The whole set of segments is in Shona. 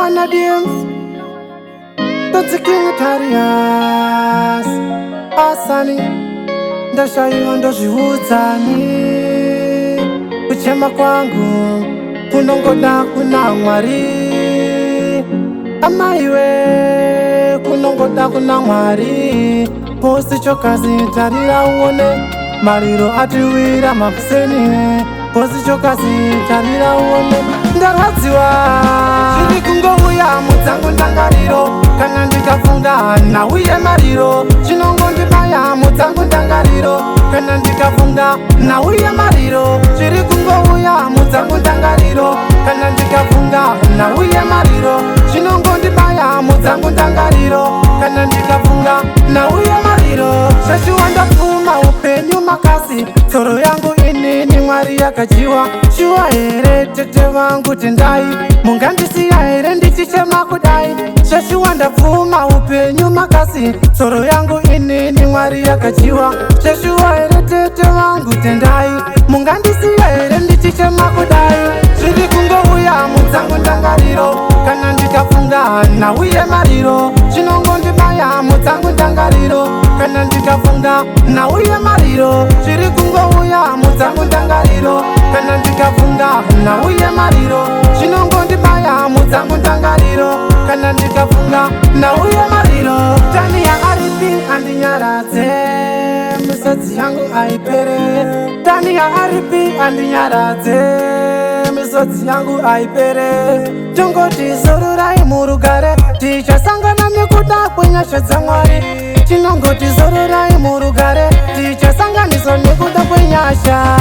wana DMs Totsikingitarias Asani Ndashaiwa ndozviudzani Kuchema kwangu kunongoda kuna Mwari Amaiwe kunongoda kuna Mwari Posi chokazi tarira uone Mariro atiwira makuseni Posi chokazi tarira uone Ndaradziwa Zviri kungouya mudzangu ndangariro Kana ndikafunga nauye mariro Chinongondibaya mudzangu ndangariro Kana ndikafunga nauye mariro Zviri kungouya mudzangu ndangariro Kana ndikafunga nauye mariro Chinongondibaya mudzangu ndangariro Kana ndikafunga nauye mariro Shashiwa ndapfuma upenyu makasi Tsoro yangu inini Mwari yakajiwa Shuwa here tete vangu tendai Mungandisiya here ndichichema kudai Shashiwa ndapfuma upenyu makasi Tsoro yangu inini Mwari yakajiwa Shashiwa here tete vangu tendai Mungandisiya here ndichichema kudai Zviri kungouya mudzangu ndangariro Kana ndikafunga nauye mariro Chinongondibaya mudzangu ndangariro Kana ndikafunga nauye mariro Zviri kungouya mudzangu ndangariro Kana ndikafunga nauye mariro Chinongondibaya mudzangu ndangariro Kana ndikafunga nauye mariro Tani ya aripi andinyaradze Misodzi yangu aipere Tani ya aripi andinyaradze Misodzi yangu aipere Tongoti zorurai murugare Tichasangana nekuda kwenyasha dzaMwari Chinongoti zorurai murugare Tichasanganiswa nekuda kwenyasha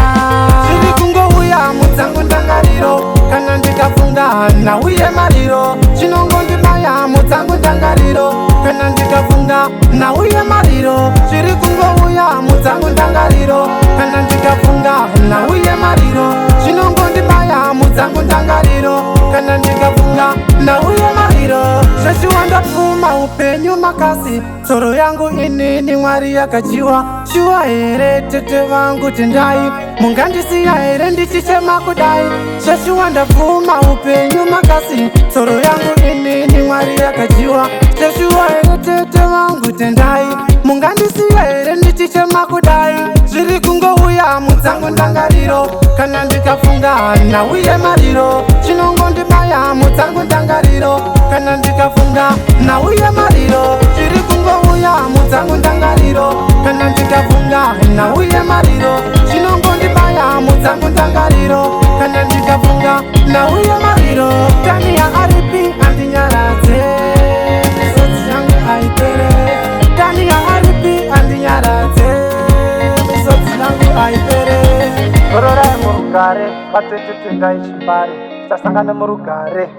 Zviri kungouya mudzangu ndangariro Kana ndikafunga nauye mariro Chinongondibaya mudzangu ndangariro Kana ndikafunga nauye mariro Zviri kungouya mudzangu ndangariro Kana ndikafunga nauye mariro Chinongondibaya mudzangu ndangariro Kana ndikafunga nauye mariro Zvashiwa ndapfuma upenyu makasi Tsoro yangu inini Mwari yakajiwa Shuwa here tete vangu tendai Mungandisiya here ndichichema kudai Zvashiwa ndapfuma upenyu makasi Tsoro yangu inini Mwari yakajiwa Zvashiwa here tete vangu tendai Mungandisiya here ndichichema kudai Zviri kungouya mudzangu ndangariro Kana ndikafunga nauye mariro Chinongondibaya mudzangu ndangariro Kana ndikafunga nauye mariro Zviri kungouya mudzangu ndangariro Kana ndikafunga nauye mariro Chinongondibaya mudzangu ndangariro Kana ndikafunga nauye mariro Tani ya aripi andinyaradze Misodzi yangu aipere Tani ya aripi andinyaradze Misodzi yangu aipere Rorai murugare Batete tendai chimbari Tasangana murugare